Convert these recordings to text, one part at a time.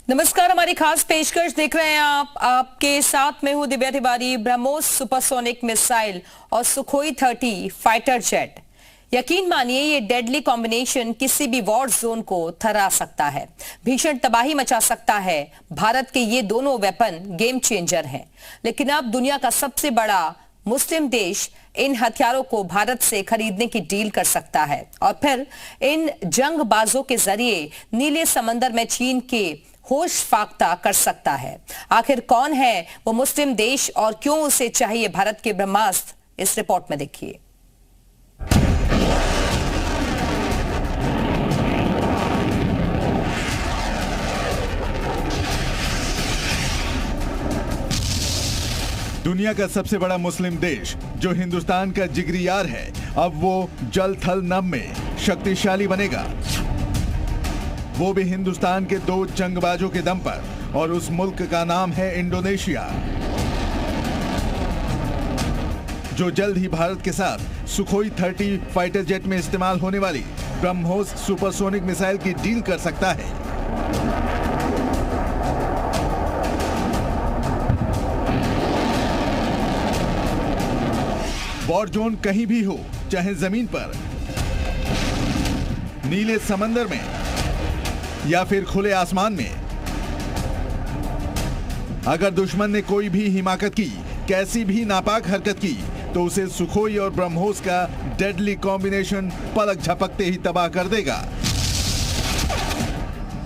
नमस्कार, हमारी खास पेशकश देख रहे हैं आप। आपके साथ में हूं दिव्या तिवारी। ब्रह्मोस सुपरसोनिक मिसाइल और सुखोई 30 फाइटर जेट, यकीन मानिए ये डेडली कॉम्बिनेशन किसी भी वॉर जोन को थरा सकता है, भीषण तबाही मचा सकता है। भारत के ये दोनों वेपन गेम चेंजर हैं। लेकिन अब दुनिया का सबसे बड़ा मुस्लिम देश इन हथियारों को भारत से खरीदने की डील कर सकता है और फिर इन जंगबाजों के जरिए नीले समंदर में चीन के होश फाख्ता कर सकता है। आखिर कौन है वो मुस्लिम देश और क्यों उसे चाहिए भारत के ब्रह्मास्त्र, इस रिपोर्ट में देखिए। दुनिया का सबसे बड़ा मुस्लिम देश जो हिंदुस्तान का जिगरी यार है, अब वो जल थल नभ में शक्तिशाली बनेगा, वो भी हिंदुस्तान के दो जंगबाजों के दम पर। और उस मुल्क का नाम है इंडोनेशिया, जो जल्द ही भारत के साथ सुखोई 30 फाइटर जेट में इस्तेमाल होने वाली ब्रह्मोस सुपरसोनिक मिसाइल की डील कर सकता है। वॉर जोन कहीं भी हो, चाहे जमीन पर, नीले समंदर में या फिर खुले आसमान में, अगर दुश्मन ने कोई भी हिमाकत की, कैसी भी नापाक हरकत की, तो उसे सुखोई और ब्रह्मोस का डेडली कॉम्बिनेशन पलक झपकते ही तबाह कर देगा।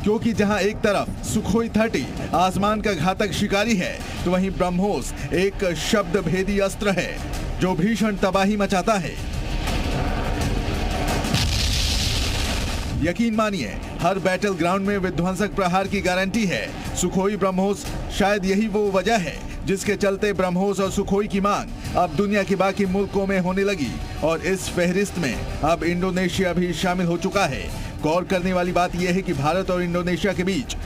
क्योंकि जहां एक तरफ सुखोई 30 आसमान का घातक शिकारी है, तो वहीं ब्रह्मोस एक शब्द भेदी अस्त्र है जो भीषण तबाही मचाता है। यकीन मानिए, हर बैटल ग्राउंड में विध्वंसक प्रहार की गारंटी है। सुखोई ब्रह्मोस, शायद यही वो वजह है जिसके चलते ब्रह्मोस और सुखोई की मांग अब दुनिया के बाकी मुल्कों में होने लगी और इस फहरिस्त में अब इंडोनेशिया भी शामिल हो चुका है। गौर करने वाली बात यह है कि भारत और इंडोनेशिया के बीच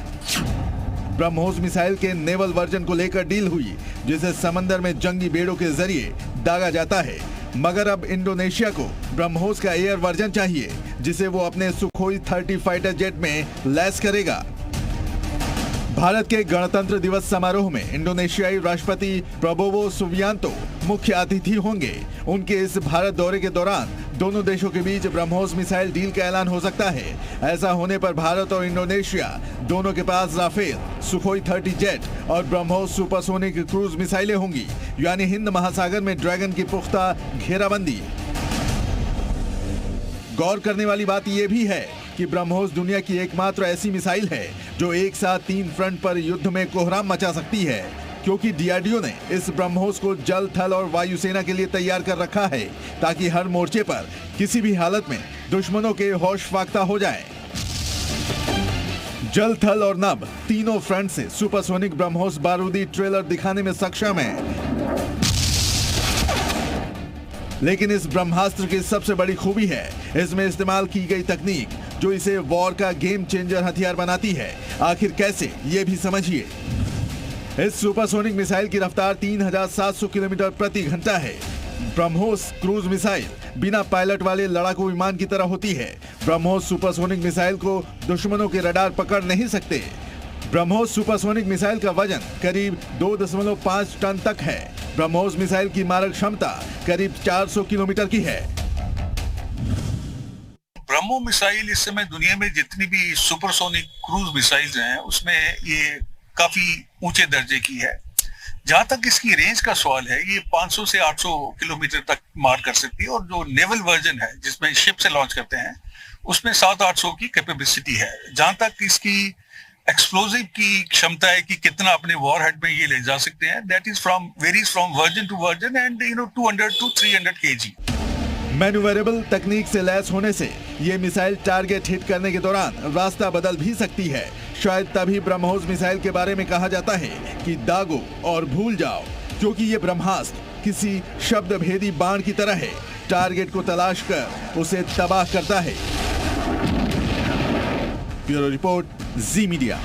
ब्रह्मोस मिसाइल के नेवल वर्जन को लेकर डील हुई, जिसे समंदर में जंगी बेड़ों के जरिए दागा जाता है। मगर अब इंडोनेशिया को ब्रह्मोस का एयर वर्जन चाहिए, जिसे वो अपने सुखोई 30 फाइटर जेट में लैस करेगा। भारत के गणतंत्र दिवस समारोह में इंडोनेशियाई राष्ट्रपति प्रबोवो सुबियांतो मुख्य अतिथि होंगे। उनके इस भारत दौरे के दौरान दोनों देशों के बीच ब्रह्मोस मिसाइल डील का ऐलान हो सकता है। ऐसा होने पर भारत और इंडोनेशिया दोनों के पास राफेल, सुखोई 30 जेट और ब्रह्मोस सुपरसोनिक क्रूज मिसाइलें होंगी, यानी हिंद महासागर में ड्रैगन की पुख्ता घेराबंदी। गौर करने वाली बात यह भी है कि ब्रह्मोस दुनिया की एकमात्र ऐसी मिसाइल है जो एक साथ 3 फ्रंट पर युद्ध में कोहराम मचा सकती है, क्योंकि डीआरडीओ ने इस ब्रह्मोस को जल, थल और वायुसेना के लिए तैयार कर रखा है, ताकि हर मोर्चे पर किसी भी हालत में दुश्मनों के होश फाख्ता हो जाए। जल, थल और नभ तीनों फ्रंट से सुपरसोनिक ब्रह्मोस बारूदी ट्रेलर दिखाने में सक्षम है। लेकिन इस ब्रह्मास्त्र की सबसे बड़ी खूबी है इसमें इस्तेमाल की गई तकनीक, जो इसे वॉर का गेम चेंजर हथियार बनाती है। आखिर कैसे, ये भी समझिए। इस सुपरसोनिक मिसाइल की रफ्तार 3700 किलोमीटर प्रति घंटा है। ब्रह्मोस क्रूज मिसाइल बिना पायलट वाले लड़ाकू विमान की तरह होती है। ब्रह्मोस सुपरसोनिक मिसाइल को दुश्मनों के रडार पकड़ नहीं सकते। ब्रह्मोस सुपरसोनिक मिसाइल का वजन करीब 2.5 टन तक है। ब्रह्मोस मिसाइल की मारक क्षमता करीब 400 किलोमीटर की है। ब्रह्मो मिसाइल इस समय दुनिया में जितनी भी सुपरसोनिक क्रूज मिसाइल्स हैं, उसमें ये काफी ऊंचे दर्जे की है। जहां तक इसकी रेंज का सवाल है, ये 500 से 800 किलोमीटर तक मार कर सकती है, और जो नेवल वर्जन है जिसमें शिप से लॉन्च करते हैं, उसमें 700-800 की कैपेसिटी है। जहां तक इसकी एक्सप्लोजिव की क्षमता है कि कितना अपने वॉर हेड में ये ले जा सकते हैं, that is varies from version two version and 200 to 300 kg। मैन्युवरेबल तकनीक से लैस होने से ये मिसाइल टारगेट हिट करने के दौरान रास्ता बदल भी सकती है। शायद तभी ब्रह्मोस मिसाइल के बारे में कहा जाता है कि दागो और भूल जाओ, क्योंकि ये ब्रह्मास्त्र किसी शब्द भेदी बाण की तरह है। टारगेट को तलाश कर उसे तबाह करता है। ब्यूरो रिपोर्ट, जी मीडिया।